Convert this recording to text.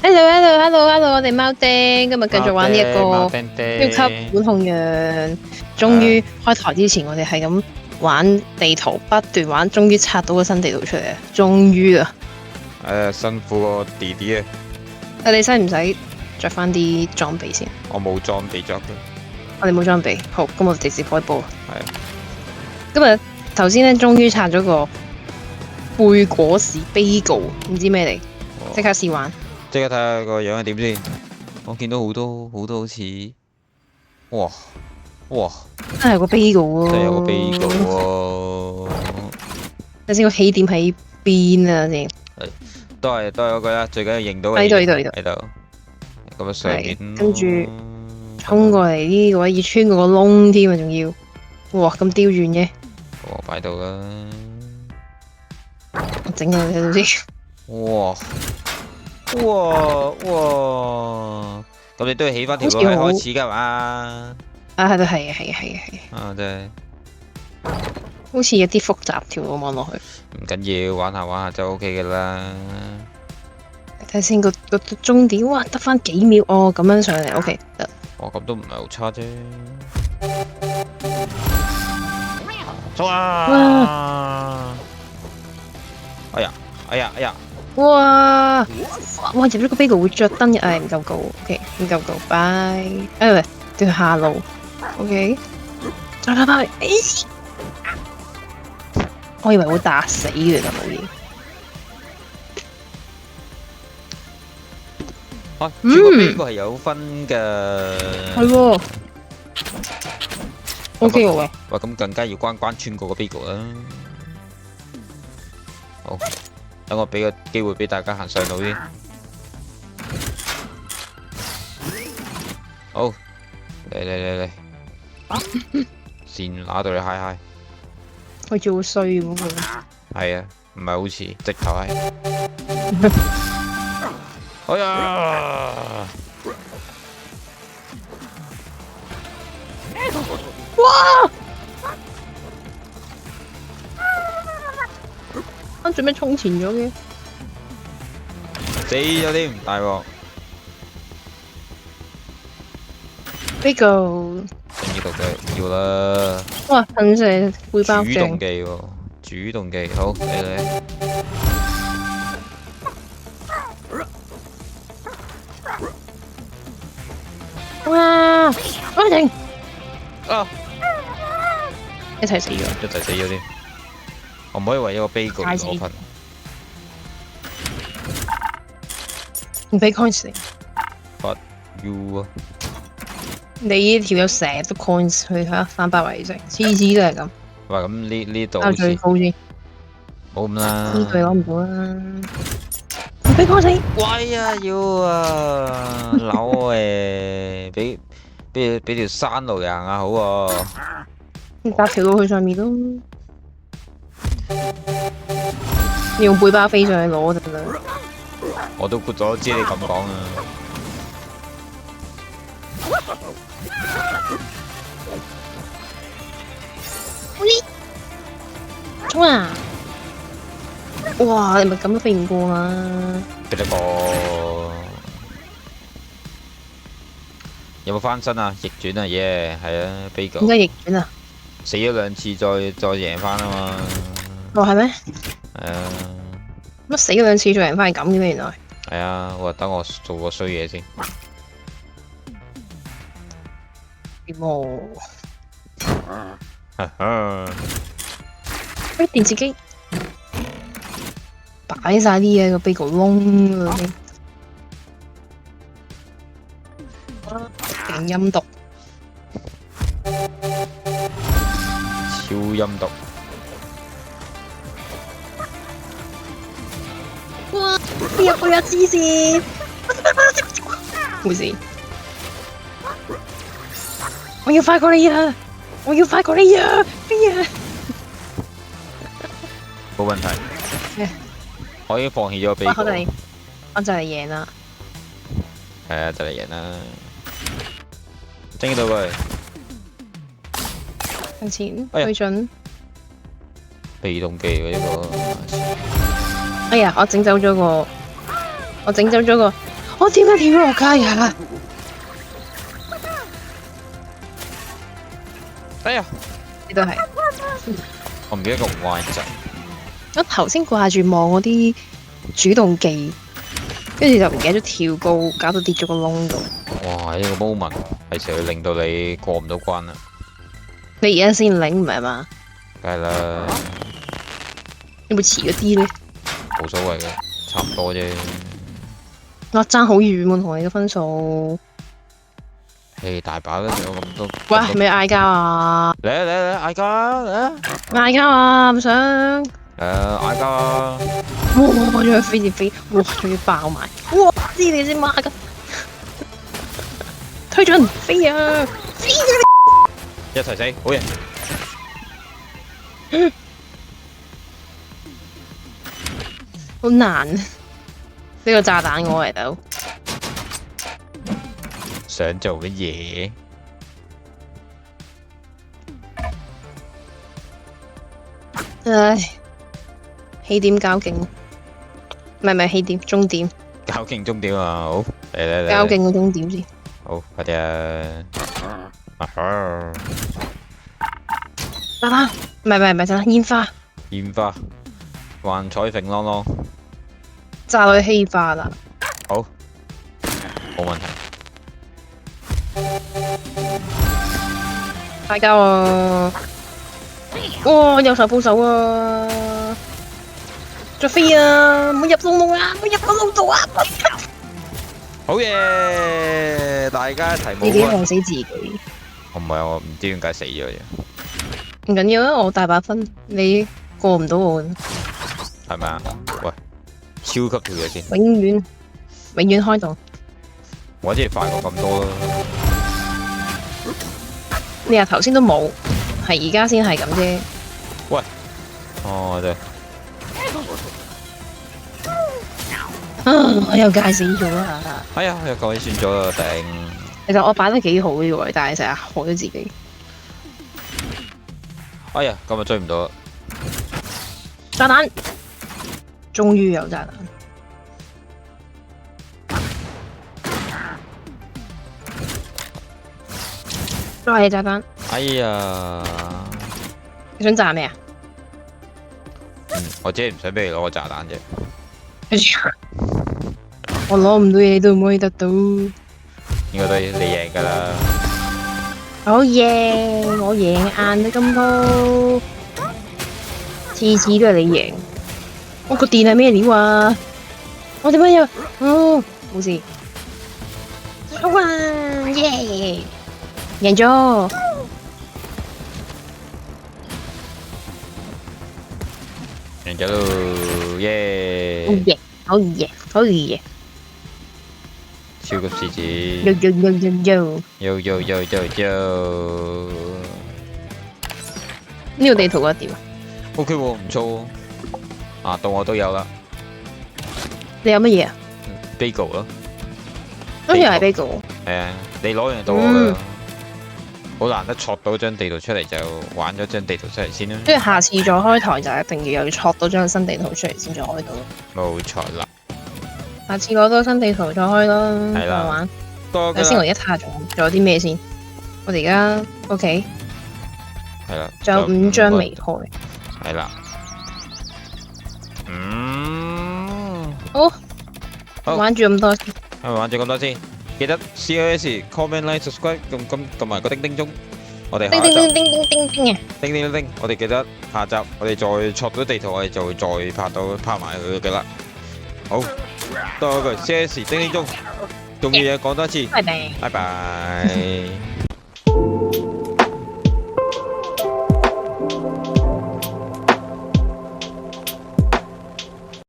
Hello，我哋貓丁今日繼續玩呢一個超級管控員。終於開台之前，我哋係咁玩地圖，不斷玩，終於拆到個新地圖出嚟啊！終於啊！辛苦個弟弟啊！你使唔使着翻啲裝備先？我冇裝備着嘅。我哋冇裝備，好，咁我哋直接開波。係啊。今日頭先咧，終於拆咗個貝果士 Bagel， 唔知咩嚟，即刻試玩。即刻睇下個樣係點先。我見到好多好似，哇！真係個 Bagel 喎。真係有個 Bagel 喎。睇先個起點喺邊啊先。係，都係嗰句啦，最緊要認到喺度喺度。咁啊上面。跟住衝過嚟呢個位，要穿過個窿添啊，仲要。哇！咁刁鑽嘅。我擺到啦。我整下佢先。哇！咁你都要起翻條路喺開始㗎嘛？啊，係啊，真係。好似有啲複雜條路望落去。唔緊要，玩下就 OK 㗎啦。睇下先個終點，哇！得翻幾秒哦，咁樣上嚟 OK 得。哦，咁都唔係好差啫。衝啊！哎呀！哇！入咗個 Bagel 會着燈嘅，唔夠高 ，OK， 唔夠高，拜。喂，條下路 ，OK， 再翻去，我以為會打死嘅就冇嘢。啊，呢個 Bagel 係有分㗎。係喎。OK 喎喂。哇，咁更加要關穿過個 Bagel 啦。好。等我俾個機會俾大家行上路先。好，嚟，先拿到你嗨！好似好衰咁。係啊，唔係好似直頭係。哎呀！哇！做咩衝前咗嘅？死咗添，大鑊 ！Bagel 呢度就要啦。哇！噴射背包主動技喎，主動技，好嚟。哇！安靜。啊！一齊死咗。添。我唔可以為一個 Bagel 而攞分。唔俾 coins 你。But you 啊！你呢條友成日都 coins 去睇下翻百位啫，次次都係咁。喂，咁呢度好似最高先。冇咁啦。呢句攞唔到啦。唔俾 coins 你。喂啊！要啊！扭俾條山路行下好喎。你搭條路去上面咯。你用背包飛上去攞就得啦。我都估咗知你咁講啊！衝啊！哇！你咪咁都飛唔過啊！俾你個有冇翻身啊？逆轉啊！耶，係啊 ，Bagel。點解逆轉啊？死咗2次再贏翻啊嘛！哦，係咩？係啊。乜死咗2次再贏翻係咁嘅咩？原來。係啊，我等我做個衰嘢先。點喎？喂，電視機擺晒啲嘢個 Bagel 窿啊！勁陰毒。超陰毒。哇！邊入去啊！黐線！冇事。我要快過你啊！邊啊！冇問題。我已經放棄咗 Bagel。我就嚟贏啦。係啊，就嚟贏啦！整到佢。向前推進。被動技喎呢個。哎呀！我整走咗個我點解跳落街呀？哎呀，你都係。我唔記得個壞仔。我頭先掛住望嗰啲主動技，跟住就唔記得咗跳高，搞到跌咗個窿度。哇！呢個 moment 係時候令到你過唔到關啦。你而家先領唔係嘛？梗係啦，有冇遲咗啲咧？冇所謂嘅，差唔多啫。我爭好遠喎，同你嘅分數。誒，大把啦，仲有咁多。喂，係咪嗌交啊？嚟啊嚟啊嚟，嗌交啊！嚟啊！嗌交啊！唔想。嗌交啊！哇！仲要飛住飛，哇！仲要爆埋，哇！知你先媽㗎，推進飛啊！飛啊！一齊死，好嘢！好難，呢個炸彈我嚟到。想做乜嘢？唉，起點交勁，唔係起點，終點。交勁終點啊！好，嚟嚟嚟。交勁個終點先。好，快啲啊！啊哈！炸彈，唔係炸彈，煙花。煙花，幻彩揈啷啷。炸到去氣化啦。好，冇問題。大家啊！哇！有手報手啊！再飛啊！唔好入窿窿啊！唔好入個窿度啊！好嘢！大家一齊冇自己害分。死自己。我唔係，我唔知點解死咗啫。唔緊要啊，我大把分，你過唔到我嘅。係咪啊？喂，超級跳躍先，永遠開動。我之前快過咁多啦。你話頭先都冇，係而家先係咁啫。喂，哦對。我又戒死咗啦。哎呀，又夠位算咗啦，頂。其實我擺得幾好嘅喎，但係成日害咗自己。哎呀，今日追唔到啦。炸彈，終於有炸彈。再係炸彈。哎呀，你想炸咩啊？我只係唔想俾你攞個炸彈啫。我攞唔到嘢都唔可以得到。應該都係你贏㗎啦。好嘢！我贏硬啦今鋪，次次都係你贏。我個電係咩料啊？我點解又？哦，冇事。好啊！耶！贏咗。贏咗咯，耶！好嘢！好嘢！好嘢！超級獅子。呦呦呦呦呦！呦呦呦呦呦。呢個地圖覺得點啊？ OK 喎，唔錯喎。啊，到我都有啦。你有乜嘢啊？ Bagel 咯。咁又係 bagel。係啊，你攞完到我㗎啦。好難得戳到張地圖出嚟，就玩咗張地圖出嚟先啦。跟住下次再開台就一定要有戳到張新地圖出嚟先再開到。冇錯啦。下次攞到新地圖再開咯，係啦再玩。多睇先，我而家睇下仲有啲咩先。我哋而家 OK，係啦，仲有5張未開。係啦。好，玩住咁多先。玩住咁多先，記得 CLS comment like subscribe 撳埋個叮叮鐘。我哋下一集叮叮叮叮叮叮啊！叮叮叮，我哋記得下集我哋再戳到地圖，我哋就會再拍埋佢嘅啦。好，多一句 CLS 叮叮鐘，重要嘢講多次，拜拜。拜拜。